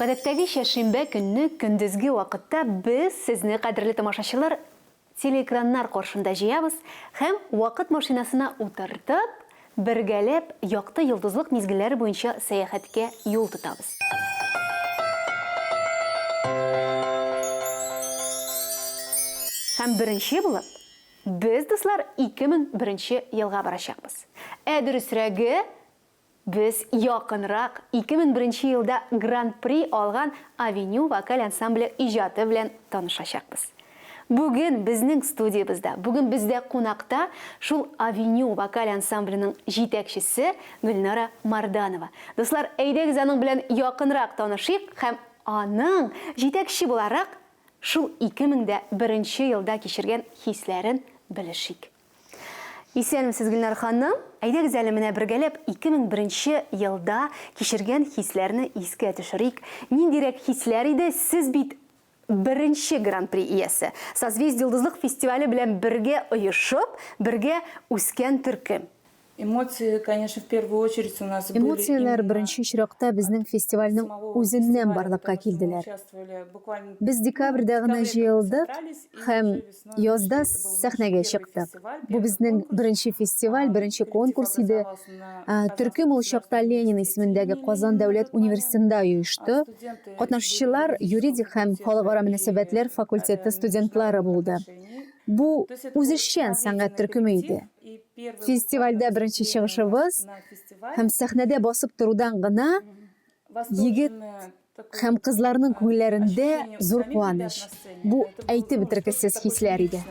Гадәттәге шәшимбә көнне көндезге вакытта без сезне, кадерле тамашачылар, телеэкраннар каршында җыябыз һәм вакыт машинасына утыртып, бергәләп якты йолдызлык мизгелләре буенча сәяхәткә юл тотабыз. Һәм беренче булып, без, дуслар, 2001 елга барачакбыз. Дөресрәге, biz якынрак 2001 елда Гран-при алган Авеню вокаль ансамбле иҗаты белән танышачакбыз. Бүген безнең студиябызда, бүген бездә кунакта шул Авеню вокаль ансамбленең җитәкчесе Гөлнара Марданова. Дуслар, әйдәгез аның белән якынрак танышыйк һәм аның җитәкче буларак шул 2001 елда кичергән хисләрен белешик. Исәнмесез, Гөлнара ханым, әйдәгез әле менә бергәләп 2001 елда кичергән хисләрне искә төшерик. Ниндирәк хисләр иде? Сез бит беренче Гран-при иясе. Созвездие йолдызлык фестивале белән бергә оешып, бергә үскән төркем. Эмоции, конечно, в первую очередь у нас были. Эмоциялар беренче чиракта безнең фестивальнең үзеннән барлыкка килделәр. Без декабрьдә гына җыелдык һәм язда сәхнәгә чыктык. Бу безнең беренче фестиваль, беренче конкурс иде. Төркем ул чакта Ленин исемендәге Казан дәүләт университетында оешты. Катнашучылар юридик һәм халыкара мөнәсәбәтләр факультеты студентлары булды. Бу үзешчән сәнгать төркеме иде. Фестивальдә беренче чыгышыбыз һәм сәхнәдә басып торудан гына егет һәм кызларның күңелләрендә зур куаныч. Бу әйтеп бетергесез хисләр иде.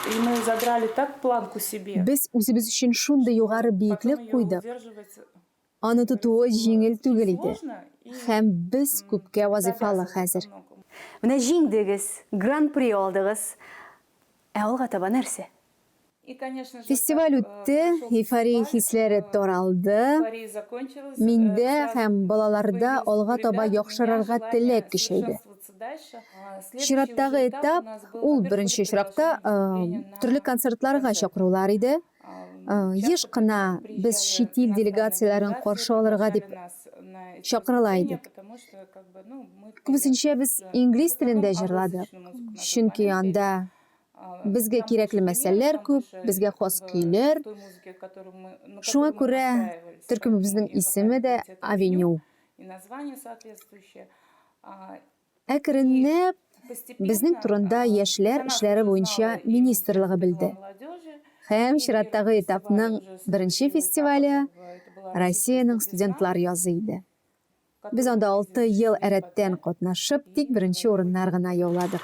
И мы задрали так планку себе. Без үзебез өчен шундый югары Потом биеклек её куйдык. удерживать Аны тотуы җиңел түгел иде. сложно, и Һәм без күпкә вазифалы доказывать хәзер. во многом. Менә җиңдегез, гран-при алдыгыз. Ә алга таба нәрсә? И, конечно же, Фестиваль так, үтте, прошел эйфория фестиваль, хисләре таралды. эйфория закончилась, Миндә сразу һәм балаларда появилось алга у таба ребят у меня яхшырарга желание теләк көчәйде. совершенствоваться дальше. Следующий Чираттагы уже этап у нас был, ул во-первых, беренче очракта приглашение выступления төрле на концертларга концерт. чакырулар иде. Еш Часто кына приезжали без чит ил иностранные делегацияларын делегации, каршы алырга дип приглашали нас на эти чакырыла выступления, идек. потому что, как бы, ну, мы Күбесенчә без уже инглиз в основном телендә җырладык. англоязычную музыку на тот Чөнки момент пели. анда безгә Там кирәкле больше мәсьәләләр примеров, там күп, больше, безгә как хас бы, көйләр. той музыки, на Шуңа которую мы күрә настраивались, төркемебезнең поэтому и исеме дә вокальный комитет Авеню. и название соответствующее. Әкренләп Постепенно, безнең турында яшьләр за нас эшләре уже буенча знала и министрлыгы Министерство белде. молодежи, Һәм и чираттагы первый этапның фестиваль уже с беренче первого этапа, фестивале как бы, это была Россиянең Российская студентлар язы иде. которая Без анда 6 ел ездила рәттән подряд. катнашып, тик беренче урыннар гына яуладык.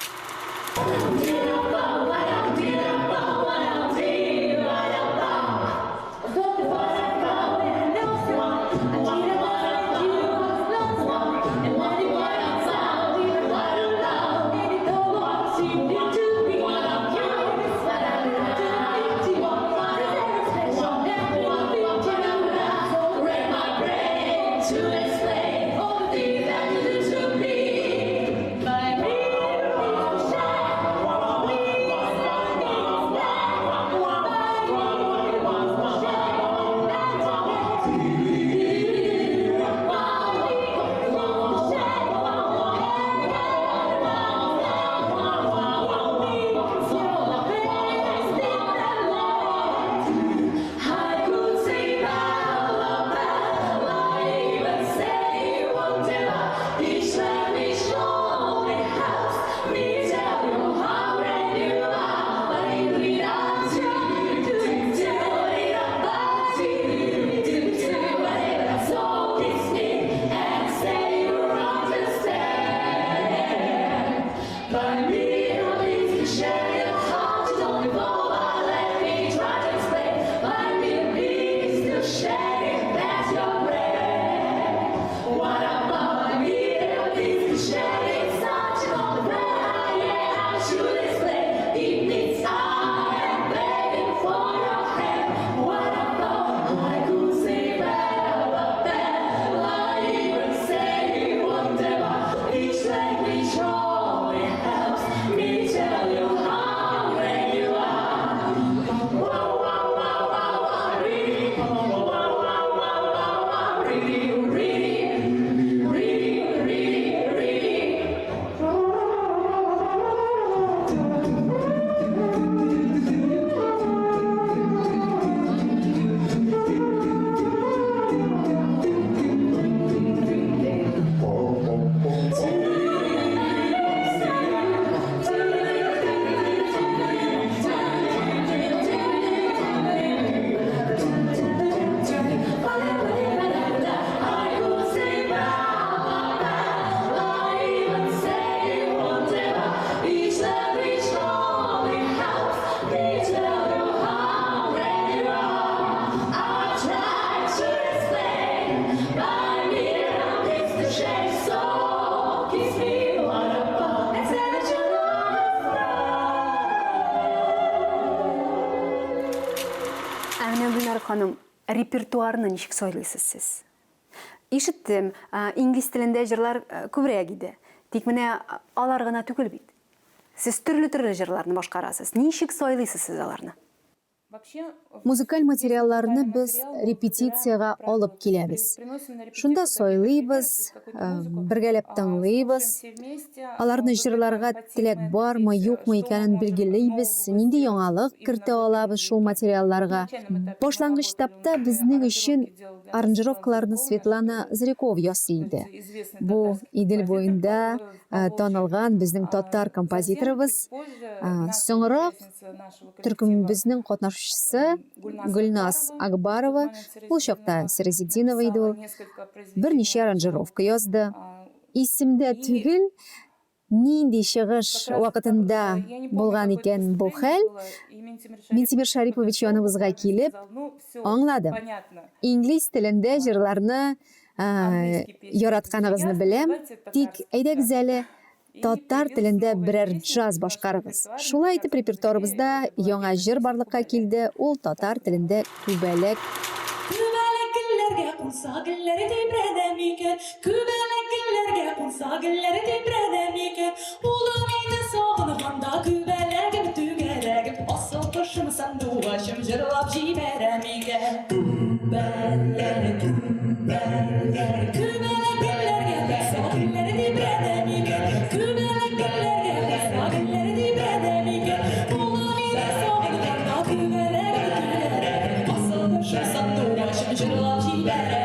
Гүлнар ханым, репертуарны ничек сайлыйсыз сез? Ишеттем, инглиз телендә җырлар күбрәк иде. Тик менә алар гына түгел бит. Сез төрле җырларны башкарасыз. Ничек сайлыйсыз сез аларны? Музыкаль материалларны без репетицияга алып киләбез. Шунда сайлыйбыз, бергәләп тыңлыйбыз. Аларны җырларга теләк бармы, юкмы икәнен билгеләйбез. Нинди яңалык кертә алабыз шул материалларга. Башлангыч этапта безнең өчен аранжировкаларны Светлана Зряков ясый иде. Бу Идел буенда танылган безнең татар композиторыбыз. Соңрак төркемебезнең катнашучылары тапшысы Гүлназ Акбарова, ул чакта Сиразетдинова иде ул, берничә аранжировка язды. Исемдә түгел, нинди чыгыш вакытында булган икән бу хәл, Минтимер Шарипович яныбызга килеп, аңладым. Инглиз телендә җырларны яратканыгызны беләм, тик әйдәгез әле татар телендә берәр джаз башкарыгыз. Шулай итеп репертуарыбызда яңа җыр барлыкка килде, ул татар телендә Күбәләк. Күбәләк гөлләргә кунса гөлләре тибрәдә микән, күбәләк гөлләргә кунса гөлләре тибрәдә микән, улы мине сагынганда күбәләгем түгәрәгем, асыл кошым сандугачым җырлап җибәрә микән. Күбәләк гөлләргә кунса гөлләре тибрәдә микән, күбәләк гөлләргә кунса гөлләре тибрәдә микән, улы мине сагынганда күбәләгем түгәрәгем, асыл кошым сандугачым җырлап җибәрә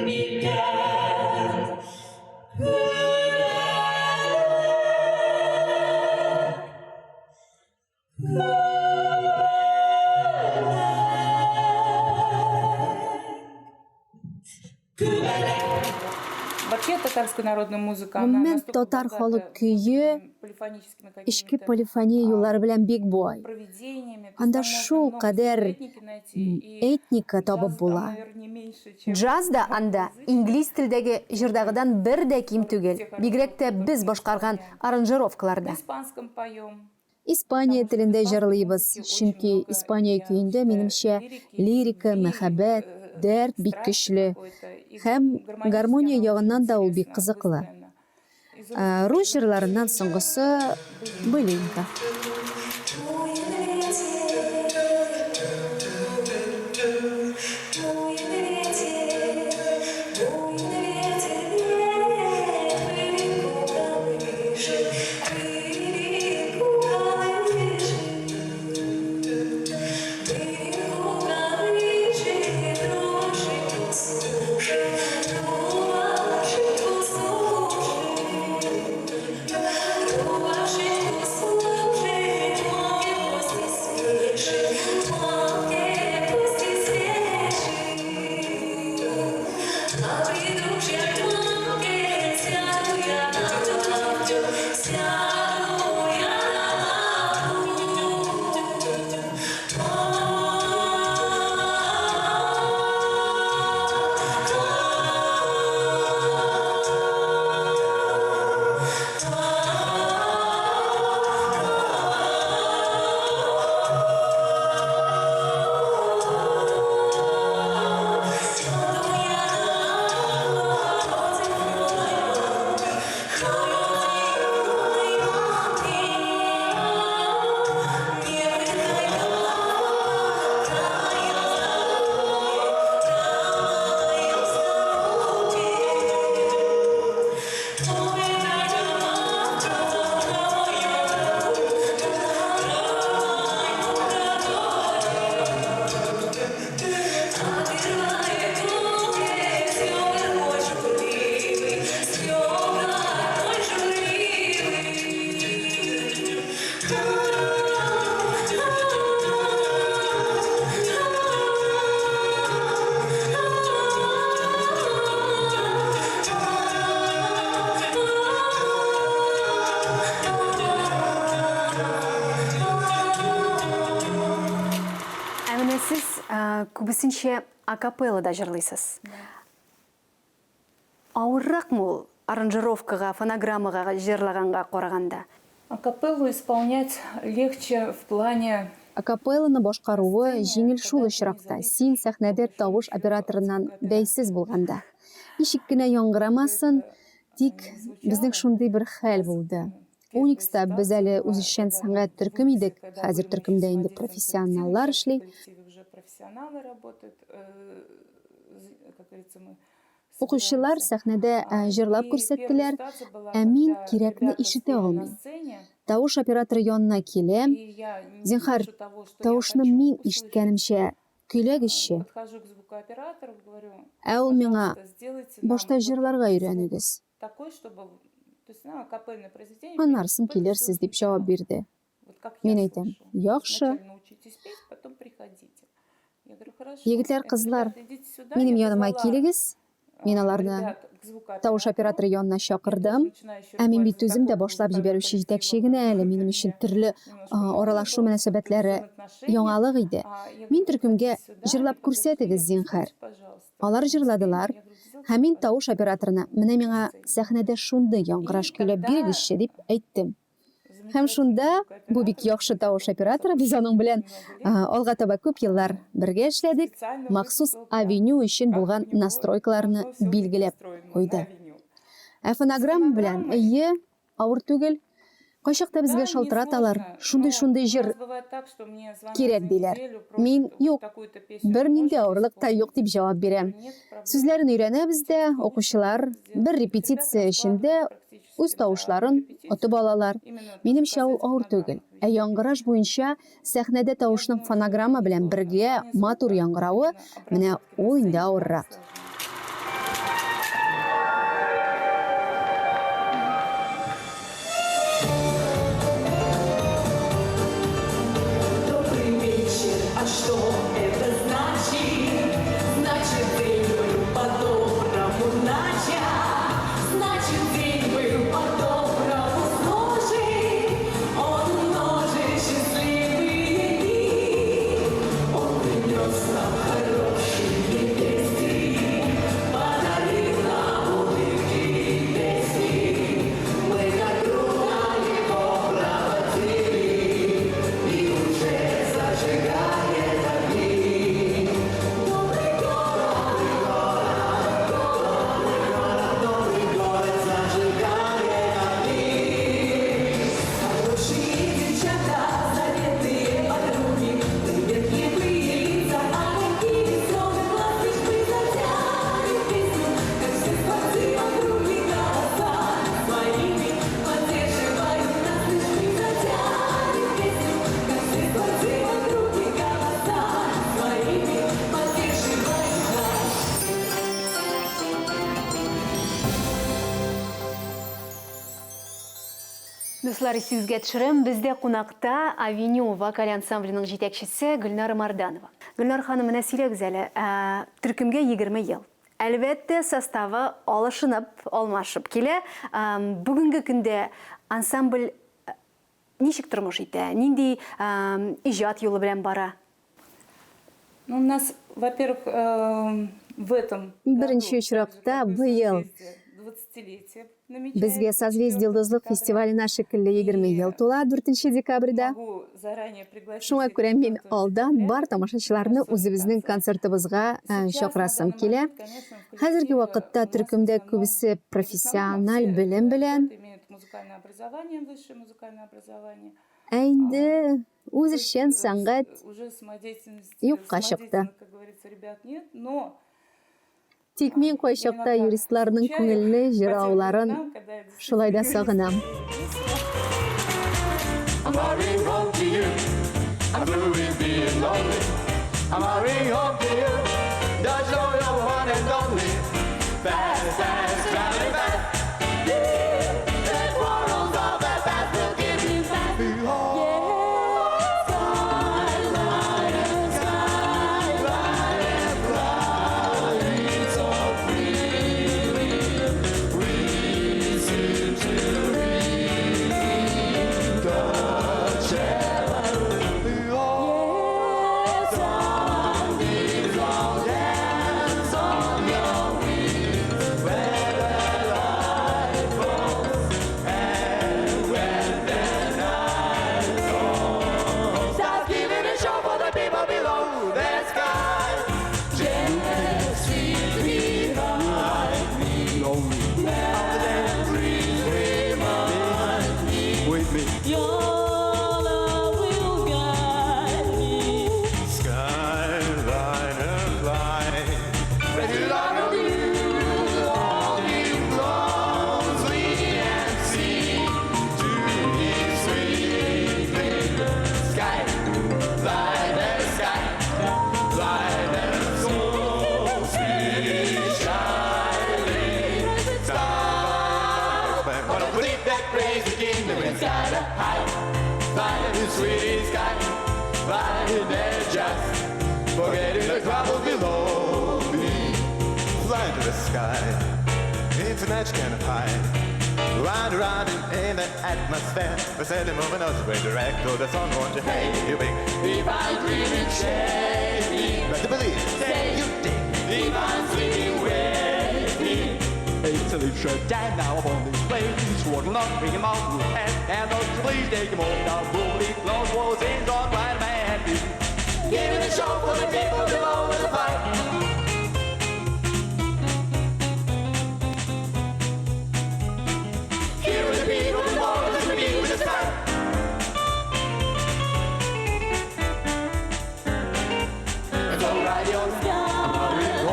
микән. Вообще татарская народная музыка, Гомумән татар халык көйе эчке полифония юллары белән бик бай. Анда шул кадәр этника табып була. Джаз да анда инглиз телдәге җырдагыдан бер дә ким түгел. Бигрәк тә без башкарган аранжировкаларда. Испания телендә җырлыйбыз, чөнки Испания көендә минемчә лирика, мәхәббәт, дәрт бик көчле һәм гармония ягыннан да ул бик кызыклы. Рус җырларыннан соңгысы Былинка. Слушай, Сіз күбісінше акапеллада жырлайсыз. Ауыррақ мол аранжировкаға, фонограммаға жырлағанға қорағанда? Акапеллу исполнять легче в плане... Акапелланы башкаруы жеңіл шул очракта, син сәхнәдә тавыш операторынан бәйсез булганда. Ничек кенә яңгырамасын, тик безнең шундый бер хәл булды. Уникста біз әле үзешчән сәнгать төркем идек, хәзер төркемдә инде профессионаллар эшли. Укучылар сәхнәдә җырлап күрсәттеләр, ә мин кирәкне ишетә алмыйм. Тавыш операторы янына киләм. Зинһар, тавышны мин ишеткәнемчә көйләгезче. Ә ул миңа башта җырларга өйрәнегез. Аннарсын килерсез дип җавап бирде. Мин әйтәм, яхшы. Егетләр, кызлар, минем яныма килегез. Мин аларны тавыш операторы янына чакырдым. Ә мин бит үзем дә башлап җибәрүче җитәкче генә әле, минем өчен төрле аралашу мөнәсәбәтләре яңалык иде. Мин төркемгә җырлап күрсәтегез, зинһар. Алар җырладылар. Һәм мин тавыш операторына, менә миңа сәхнәдә шундый яңгыраш көйләп бирегезче дип әйттем. Һәм шунда бу бик яхшы тавыш операторы, без аның белән алга таба күп еллар бергә эшләдек. Махсус авеню өчен булган настройкаларны билгеләп куйды. Ә фонограмма белән авыр түгел. Кайчакта безгә шалтыраталар, шундый жыр кирәк диләр. Мин юк, бернинди авырлык та юк дип җавап бирәм. Сүзләрен өйрәнәбез дә, укучылар бер репетиция эчендә үз тавышларын отып алалар. Минемчә ул авыр түгел. Ә яңгыраш буенча сәхнәдә тавышның фонограмма белән бергә матур яңгырауы, менә ул инде авыррак. А что это значит? Значит, день был по-доброму начат. Значит, день был по-доброму сложен. Он множит счастливые дни. Он принес нам хорошие вести. Подарил нам улыбки и песни. Мы как друга его проводили. И уже зажигали. Дуслар, сізге төшерем, бізде қонақта Авеню вокаль ансамблінің жетекшісі Гүлнар Марданова. Гүлнар ханым, менә сөйләгез әле, төркемгә 20 ел. Әлбәттә, составы алышынып, алмашып килә. Бүгінгі көндә ансамбль ничек тормыш итә? Нинди иҗат юлы белән бара? Ну, у нас, во-первых, в этом Беренче очракта быел безгә Созвездие йолдызлык фестиваленә шикелле 20 ел тула 4 декабрьдә. Шуңа күрә мин алдан бар тамашачыларны үзебезнең концертыбызга чакырасым килә. Хәзерге вакытта төркемдә күбесе профессиональ белем белән. Ә инде үзешчән сәнгать юкка чыкты. Тик мин кайчакта юристларның күңелле җырауларын шулай да сагынам. sky. It's a match kind of high. Round around in the atmosphere. We're sailing moving us way direct to the sun. Won't you hey, you big divine dreaming shade. But to believe, say you dig. Divine sleeping waiting. It's a little down now upon these places. Waddle up, bring him out, and don't you please take him home down. Bully, close walls, in, don't ride man. Give it a show for the people below the fight. Here with the people below the beat with the sky. It's alright, you're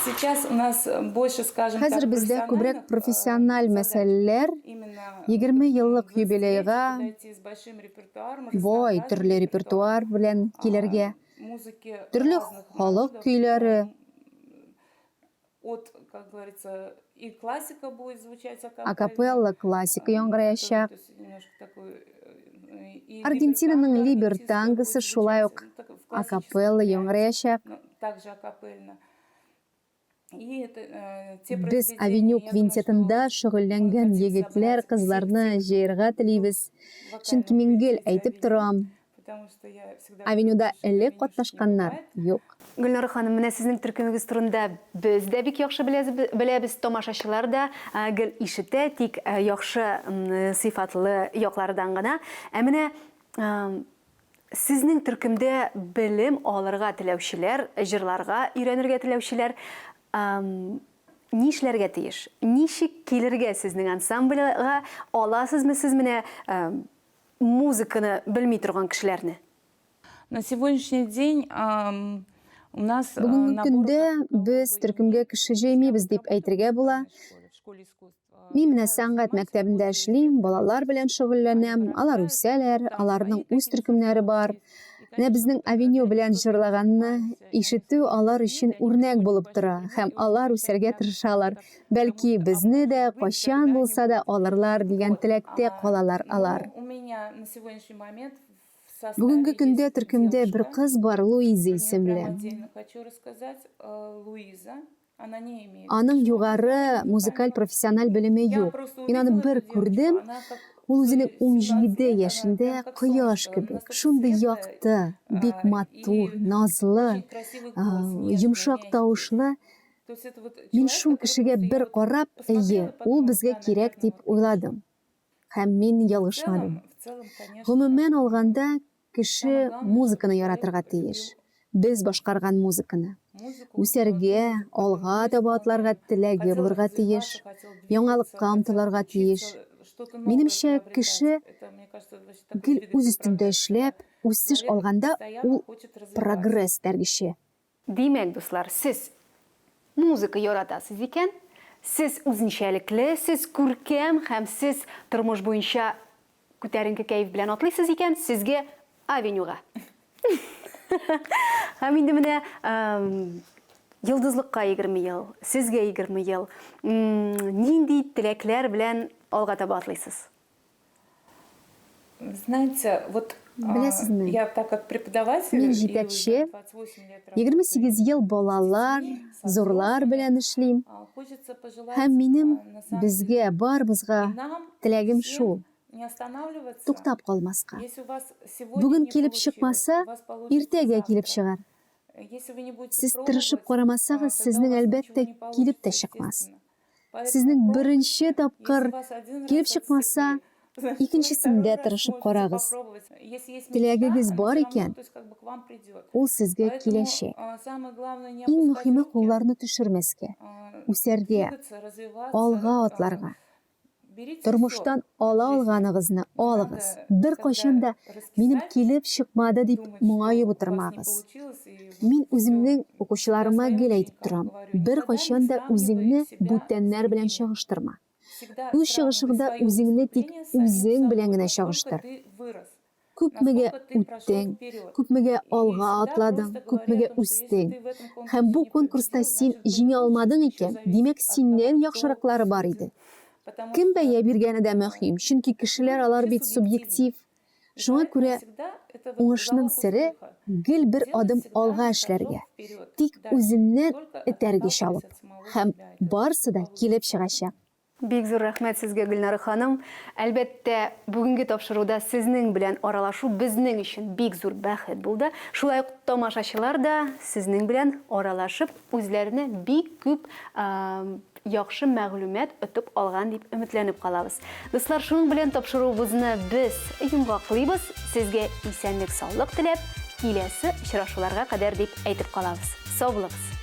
Сейчас у нас больше, скажем Хәзер так, бездә күбрәк профессиональ мәсьәләләр именно 20 еллык юбилейга подойти с большим репертуаром, бай төрле репертуар белән килергә, музыки төрле разных халык народов, көйләре, от, как говорится, и классика будет звучать акапелла, классика яңгыраячак. то есть немножко такой, и Аргентинаның либертанго, либертангысы будет шулай ук звучать, так, в классическом акапелла варианте, яңгыраячак. но также акапельно. И это, те Без произведения, Авеню я думаю, квинтетында что шөгыльләнгән мы хотим егетләр, собрать кызларны всех җыярга телибез. вокальных Чөнки мин гел коллективов әйтеп Авеню, торам, потому что я всегда Авенюда говорю, что элек меньше не катнашканнар бывает. юк. Гөлнара ханым, менә сезнең төркемегез турында без дә бик яхшы беләбез, тамашачылар да гел ишетә, тик яхшы сыйфатлы яклардан гына. Ә менә сезнең төркемдә белем алырга теләүчеләр, җырларга өйрәнергә теләүчеләр нишләргә тиеш? Ничек килергә сезнең ансамбльгә? Аласызмы сез менә музыканы белми торган кешеләрне? На сегодняшний день у нас Бүгенге набор көндә как без таковой төркемгә кеше җыймыйбыз дип әйтергә була. в школе искусства. Мин менә сәнгать мәктәбендә эшлим, балалар белән шөгыльләнәм, алар үсәләр, аларның үз төркемнәре бар. Менә безнең Авеню белән җырлаганны ишетү алар өчен үрнәк булып тора һәм алар үсәргә тырышалар. Бәлки безне дә кайчан булса да алырлар дигән теләктә калалар алар. У меня на сегодняшний момент в составе Бүгенге көндә есть төркемдә бер девушка. кыз бар, Луиза Про неё прямо исемле. отдельно хочу рассказать. Луиза, она не имеет. Аның югары музыкаль профессиональ белеме Я юк. просто Мин аны увидела бер эту девушку, күрдем, она как ул үзенең в 17 17 лет, яшендә она как кояш солнышко, кебек, настолько шундый светлая, якты, бик матур, и назлы, очень красивый голос, нежный, йомшак мягкий. тавышлы. То есть это вот Мин человек, шул который кешегә просто бер я карап, посмотрела, әйе, подумала, ул безгә да, кирәк наверное, дип вот уйладым. Һәм мин ялгышмадым. в целом, конечно, Гомумән алганда, кеше самое главное, музыканы чтобы яратырга человек тиеш. любил Без башкарган музыканы. музыку, Үсәргә, алга таба атларга теләге хотел булырга развиваться, тиеш. хотел двигаться, Яңалыкка хотел омтылырга учиться, тиеш. что-то новое Минемчә, приобретать. кеше Это, мне кажется, вообще такой гел двигатель үз өстендә прогресса. эшләп, үсеш Человек алганда постоянно ул хочет развиваться. прогресс тәргеше. Димәк, дуслар, сез музыка яратасыз икән, сез үзенчәлекле, сез күркәм һәм сез тормыш буенча күтәренке кәйф белән атлыйсыз икән, сезгә Авенюга. Һәм инде менә йолдызлыкка 20 ел, сезгә 20 ел. Нинди теләкләр белән алга таба атлыйсыз? Знаете, вот Беләсезме? я так как преподаватель, Мин и җитәкче, уже 28 лет работаю 28 ел балалар, зурлар белән эшлим. хочется пожелать Һәм минем на самом безгә, деле, барыбызга и нам теләгем всем шул, не останавливаться. туктап калмаска. Если у вас сегодня Бүген не килеп получилось, чыкмаса, у вас получится иртәгә килеп завтра. чыгар. Если вы не будете Сез пробовать, тырышып карамасагыз, тогда сезнең у вас әлбәттә ничего не получится, килеп тә чыкмас. естественно. Поэтому Сезнең пробуйте. беренче тапкыр Если у вас один раз килеп чыкмаса, отсекли, икенчесендә второй раз тырышып можете карагыз. попробовать. Если есть Теләгегез мечта, бар она всё равно, икән, то есть как бы к вам придет. ул сезгә Поэтому, киләчәк. самое главное не Иң опускать мөһиме руки, кулларны төшермәскә, үсәргә, двигаться, развиваться, алга атларга. Тормыштан ала алганыгызны алыгыз. Бер кайчан да минем килеп чыкмады дип моңаеп утырмагыз. Мин үземнең укучыларыма гел әйтеп торам. Бер кайчан да үзеңне бүтәннәр белән чагыштырма. Үз чыгышыңда үзеңне тик үзең белән генә чагыштыр. Күпмегә үттең, күпмегә алга атладың, күпмегә үстең. Һәм бу конкурста син җиңә алмадың икән, димәк синнән яхшыраклары бар иде. Кем бәя биргәне дә мөһим, чөнки кешеләр алар бит субъектив. Шуңа күрә уңышның сере гел бер адым алга эшләргә, тик үзеннән этәргә чалып. Һәм барысы да килеп чыгачак. Бик зур рәхмәт сезгә, Гөлнара ханым. Әлбәттә, бүгенге тапшыруда сезнең белән аралашу безнең өчен бик зур бәхет булды. Шулай ук тамашачылар да сезнең белән аралашып, үзләренә бик күп яхшы мәгълүмат отып алган дип өметләнеп калабыз. Дуслар, шуның белән тапшыруыбызны без йомгаклыйбыз. Сезгә исәнлек, саулык теләп, киләсе очрашуларга кадәр дип әйтеп калабыз. Сау булыгыз.